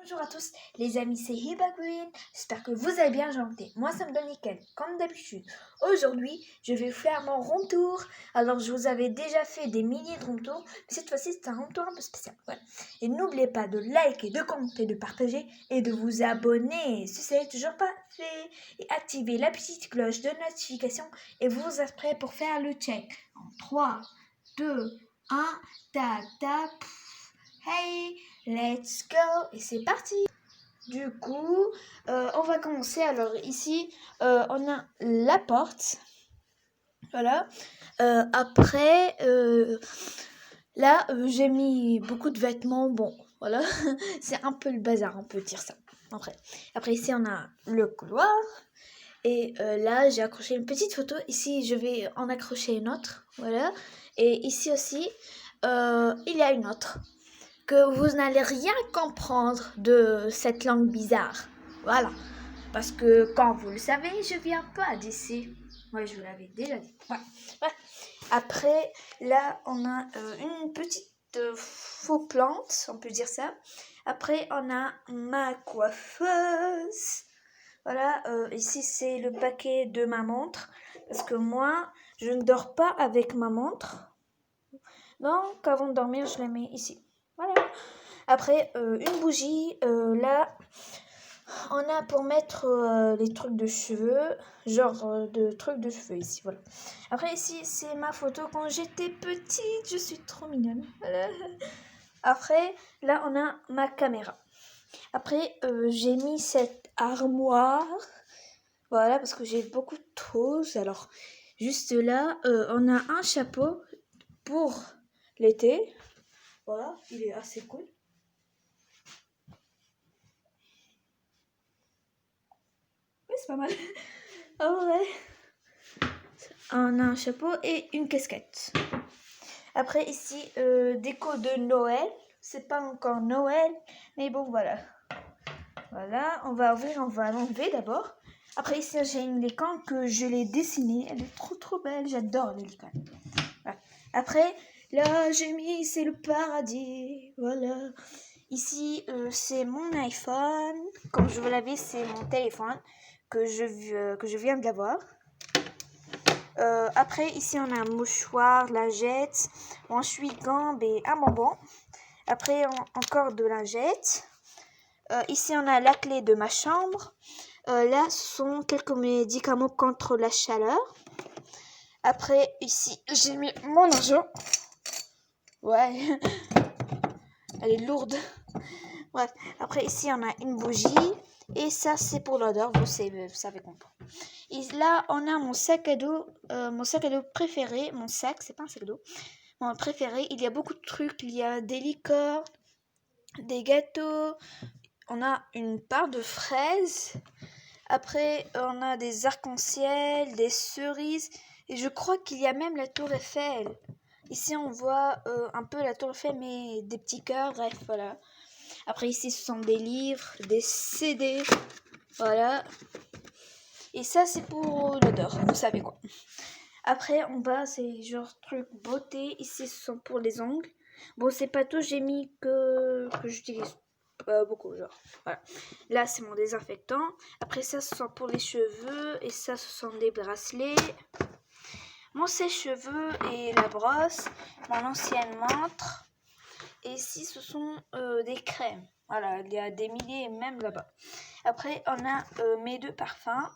Bonjour à tous les amis, c'est Hiba Green, j'espère que vous allez bien janté. Moi ça me donne nickel, comme d'habitude. Aujourd'hui, je vais faire mon room tour. Alors je vous avais déjà fait des milliers de room tours, mais cette fois-ci c'est un room tour un peu spécial. Voilà. Et n'oubliez pas de liker, de commenter, de partager et de vous abonner si ce n'est toujours pas fait. Et activer la petite cloche de notification et vous êtes prêts pour faire le check. En 3, 2, 1, tac, tac. Hey, let's go! Et c'est parti! Du coup, on va commencer. Alors ici, on a la porte. Voilà. Après, là, j'ai mis beaucoup de vêtements. Bon, voilà. C'est un peu le bazar, on peut dire ça. Après ici, on a le couloir. Et là, j'ai accroché une petite photo. Ici, je vais en accrocher une autre. Voilà. Et ici aussi, il y a une autre. Que vous n'allez rien comprendre de cette langue bizarre. Voilà. Parce que, comme vous le savez, je viens pas d'ici. Ouais, je vous l'avais déjà dit. Ouais. Après, là, on a une petite faux plante, on peut dire ça. Après, on a ma coiffeuse. Voilà, ici, c'est le paquet de ma montre. Parce que moi, je ne dors pas avec ma montre. Donc, avant de dormir, je la mets ici. Voilà. Après, une bougie, là, on a pour mettre les trucs de cheveux, genre de trucs de cheveux ici, voilà. Après, ici, c'est ma photo quand j'étais petite, je suis trop mignonne. Voilà. Après, là, on a ma caméra. Après, j'ai mis cette armoire, voilà, parce que j'ai beaucoup de choses. Alors, juste là, on a un chapeau pour l'été. Voilà, il est assez cool. C'est pas mal. En vrai, on a un chapeau et une casquette. Après ici, déco de Noël. C'est pas encore Noël, mais bon voilà. Voilà, on va ouvrir, on va l'enlever d'abord. Après ici, j'ai une licorne que je l'ai dessinée. Elle est trop belle, j'adore les licornes. Voilà. Après, là j'ai mis, c'est le paradis. Voilà. Ici, c'est mon iPhone. Comme je vous l'avais, c'est mon téléphone que je viens d'avoir. Après, ici, on a un mouchoir, lingette, ensuite gants et un bonbon. Après, encore de lingettes. Ici, on a la clé de ma chambre. Là, ce sont quelques médicaments contre la chaleur. Après, ici, j'ai mis mon argent. Ouais, elle est lourde. Bref, après, ici, on a une bougie. Et ça, c'est pour l'odeur, vous savez comprendre. Et là, on a mon sac à dos préféré. Mon sac, c'est pas un sac à dos. Mon préféré, il y a beaucoup de trucs. Il y a des liqueurs, des gâteaux. On a une part de fraises. Après, on a des arcs-en-ciel, des cerises. Et je crois qu'il y a même la tour Eiffel. Ici, on voit un peu la tour Eiffel, mais des petits cœurs. Bref, voilà. Après, ici, ce sont des livres, des CD. Voilà. Et ça, c'est pour l'odeur, vous savez quoi. Après, en bas, c'est genre truc beauté. Ici, ce sont pour les ongles. Bon, c'est pas tout, j'ai mis que j'utilise beaucoup, genre. Voilà. Là, c'est mon désinfectant. Après, ça, ce sont pour les cheveux. Et ça, ce sont des bracelets. Mon sèche-cheveux et la brosse. Mon ancienne montre. Et ici, ce sont des crèmes. Voilà, il y a des milliers, même là-bas. Après, on a mes deux parfums.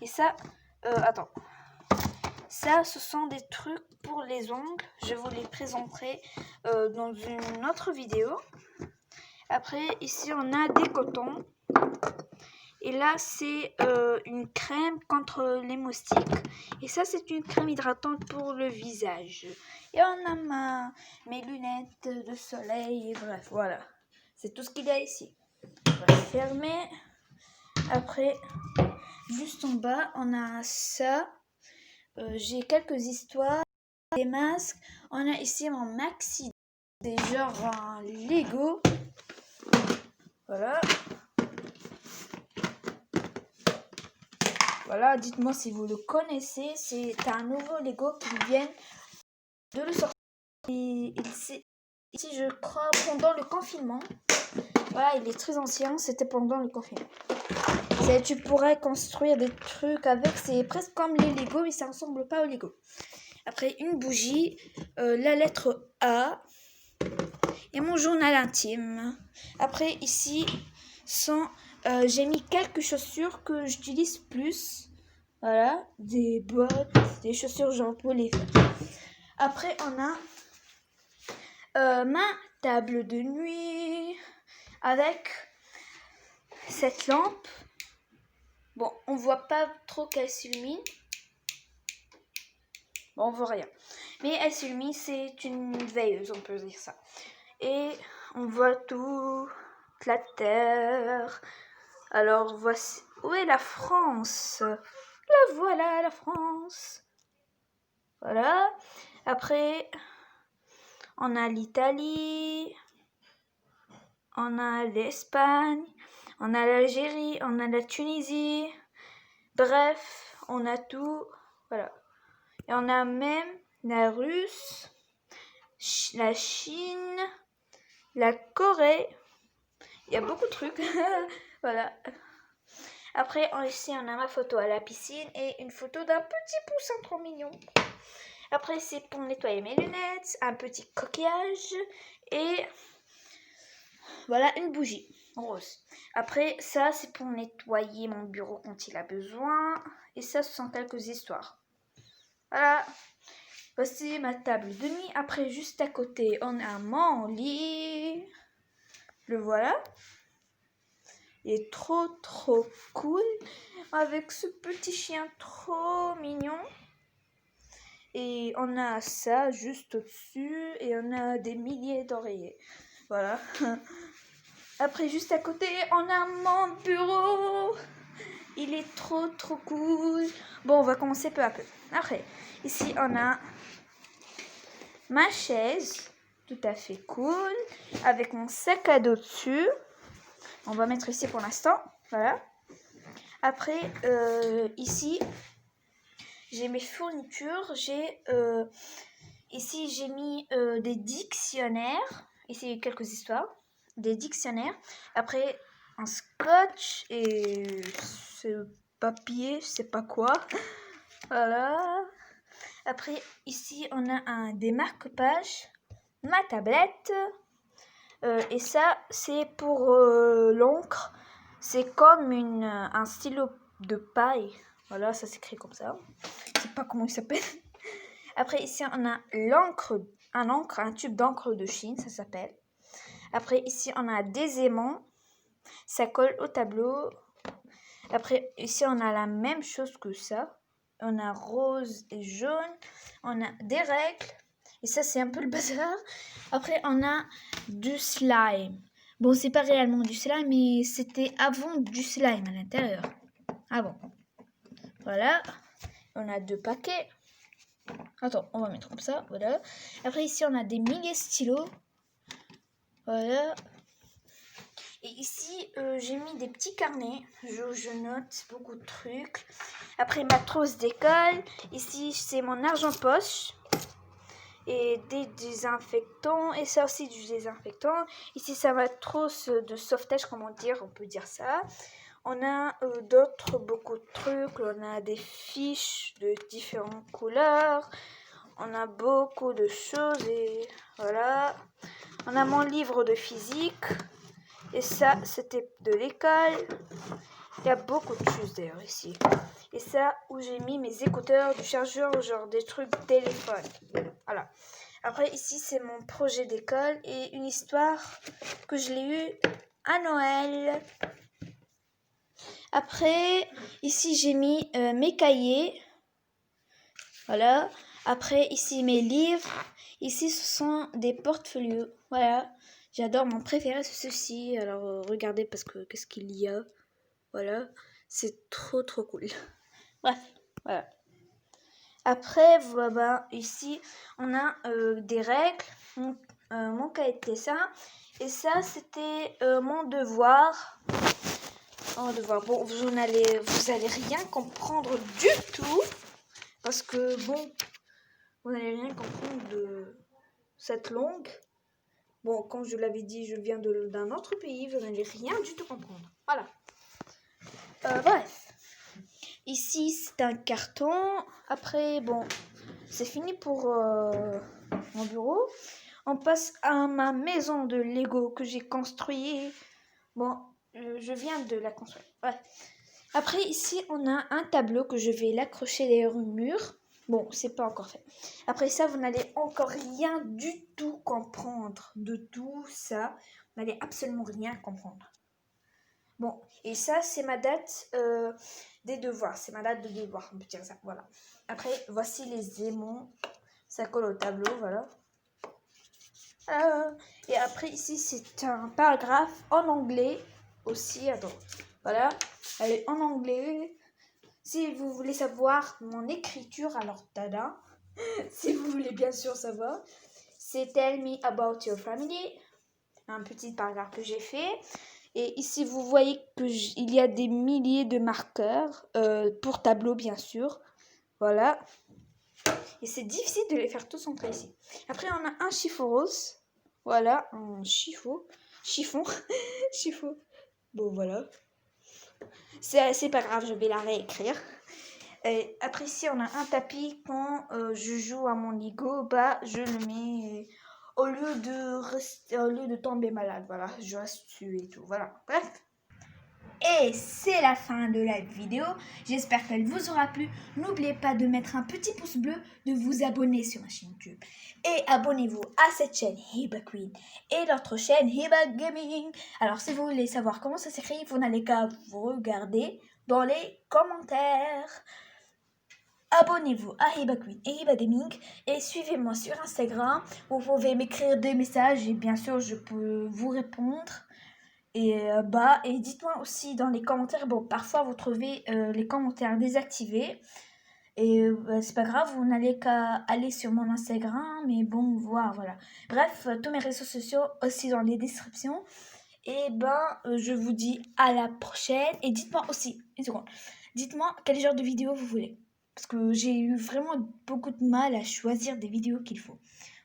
Et ça, attends. Ça, ce sont des trucs pour les ongles. Je vous les présenterai dans une autre vidéo. Après, ici, on a des cotons. Et là, c'est une crème contre les moustiques. Et ça, c'est une crème hydratante pour le visage. Et on a mes lunettes de soleil. Et bref, voilà. C'est tout ce qu'il y a ici. On va fermer. Après, juste en bas, on a ça. J'ai quelques histoires. Des masques. On a ici mon maxi. C'est genre un Lego. Voilà. Voilà, dites-moi si vous le connaissez. C'est un nouveau Lego qui vient de le sortir. Et ici, je crois, pendant le confinement. Voilà, il est très ancien, c'était pendant le confinement. Tu pourrais construire des trucs avec, c'est presque comme les Lego, mais ça ressemble pas aux Lego. Après, une bougie, la lettre A et mon journal intime. Après, ici, j'ai mis quelques chaussures que j'utilise plus. Voilà, des bottes, des chaussures genre pour les faire. Après, on a ma table de nuit avec cette lampe. Bon, on voit pas trop qu'elle s'illumine. Bon, on voit rien. Mais elle s'illumine, c'est une veilleuse, on peut dire ça. Et on voit toute la terre. Alors, voici. Où est la France? La voilà, la France. Voilà. Après, on a l'Italie. On a l'Espagne. On a l'Algérie. On a la Tunisie. Bref, on a tout. Voilà. Et on a même la Russe, la Chine, la Corée. Il y a beaucoup de trucs. Voilà. Après, ici, on a ma photo à la piscine et une photo d'un petit poussin trop mignon. Après, c'est pour nettoyer mes lunettes, un petit coquillage et voilà, une bougie rose. Après, ça, c'est pour nettoyer mon bureau quand il a besoin. Et ça, ce sont quelques histoires. Voilà. Voici ma table de nuit. Après, juste à côté, on a mon lit. Le voilà. Il est trop cool. Avec ce petit chien trop mignon. Et on a ça juste au-dessus. Et on a des milliers d'oreillers. Voilà. Après, juste à côté, on a mon bureau. Il est trop cool. Bon, on va commencer peu à peu. Après, ici, on a ma chaise, tout à fait cool, avec mon sac à dos dessus. On va mettre ici pour l'instant, voilà. Après, ici, j'ai mes fournitures. Ici, j'ai mis des dictionnaires. Ici, quelques histoires. Des dictionnaires. Après, un scotch et ce papier, je sais pas quoi. Voilà. Après, ici, on a des marque-pages, ma tablette. Et ça, c'est pour l'encre. C'est comme un stylo de paille. Voilà, ça s'écrit comme ça. Je sais pas comment il s'appelle. Après, ici, on a un tube d'encre de Chine, ça s'appelle. Après, ici, on a des aimants. Ça colle au tableau. Après, ici, on a la même chose que ça. On a rose et jaune. On a des règles. Et ça, c'est un peu le bazar. Après, on a du slime. Bon, c'est pas réellement du slime, mais c'était avant du slime à l'intérieur. Ah bon. Voilà. On a 2 paquets. Attends, on va mettre comme ça. Voilà. Après, ici, on a des milliers stylos. Voilà. Et ici, j'ai mis des petits carnets où je note beaucoup de trucs. Après, ma trousse d'école. Ici, c'est mon argent poche. Et des désinfectants. Et ça aussi, du désinfectant. Ici, ça ma trousse de sauvetage, on peut dire ça. On a beaucoup de trucs. On a des fiches de différentes couleurs. On a beaucoup de choses. Et voilà. On a mon livre de physique. Et ça, c'était de l'école. Il y a beaucoup de choses d'ailleurs ici. Et ça, où j'ai mis mes écouteurs, du chargeur, genre des trucs de téléphone. Voilà. Après, ici, c'est mon projet d'école et une histoire que je l'ai eue à Noël. Après, ici, j'ai mis mes cahiers. Voilà. Après, ici, mes livres. Ici, ce sont des portfolios. Voilà. J'adore, mon préféré, c'est ceci. Alors, regardez parce que qu'est-ce qu'il y a. Voilà. C'est trop cool. Bref, voilà. Après, voilà, ici, on a des règles. Mon cahier de dessin. Et ça, c'était mon devoir. Bon, vous allez rien comprendre du tout. Parce que, bon, vous n'allez rien comprendre de cette langue. Bon, comme je l'avais dit, je viens d'un autre pays, vous n'allez rien du tout comprendre. Voilà. Bref. Ici, c'est un carton. Après, bon, c'est fini pour mon bureau. On passe à ma maison de Lego que j'ai construite. Bon, je viens de la construire. Ouais. Après, ici, on a un tableau que je vais l'accrocher derrière le mur. Bon, c'est pas encore fait. Après ça, vous n'allez encore rien du tout comprendre de tout ça. Vous n'allez absolument rien comprendre. Bon, et ça, c'est ma date des devoirs. C'est ma date de devoir, on peut dire ça. Voilà. Après, voici les aimants. Ça colle au tableau, voilà. Et après, ici, c'est un paragraphe en anglais aussi. Attends, voilà. Elle est en anglais. Si vous voulez savoir mon écriture, alors tada. Si vous voulez bien sûr savoir, c'est Tell me about your family. Un petit paragraphe que j'ai fait. Et ici, vous voyez qu'il y a des milliers de marqueurs pour tableau, bien sûr. Voilà. Et c'est difficile de les faire tous entrer ici. Après, on a un chiffon rose. Voilà, un chiffon. Chiffon. Bon, voilà. C'est pas grave, je vais la réécrire. Et après, ici, on a un tapis. Quand je joue à mon Lego, bah, je le mets au lieu de tomber malade. Voilà, je reste dessus et tout. Voilà, bref. Et c'est la fin de la vidéo. J'espère qu'elle vous aura plu. N'oubliez pas de mettre un petit pouce bleu, de vous abonner sur ma chaîne YouTube. Et abonnez-vous à cette chaîne Hiba Queen et l'autre chaîne Hiba Gaming. Alors si vous voulez savoir comment ça s'écrit, vous n'allez qu'à vous regarder dans les commentaires. Abonnez-vous à Hiba Queen et Hiba Gaming et suivez-moi sur Instagram. Vous pouvez m'écrire des messages et bien sûr je peux vous répondre. Et dites-moi aussi dans les commentaires, bon, parfois vous trouvez les commentaires désactivés. Et c'est pas grave, vous n'allez qu'à aller sur mon Instagram, mais bon, voilà. Bref, tous mes réseaux sociaux aussi dans les descriptions. Et je vous dis à la prochaine. Et dites-moi aussi, une seconde, dites-moi quel genre de vidéo vous voulez. Parce que j'ai eu vraiment beaucoup de mal à choisir des vidéos qu'il faut.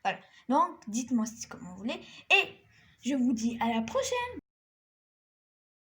Voilà, donc dites-moi comme vous voulez. Et je vous dis à la prochaine.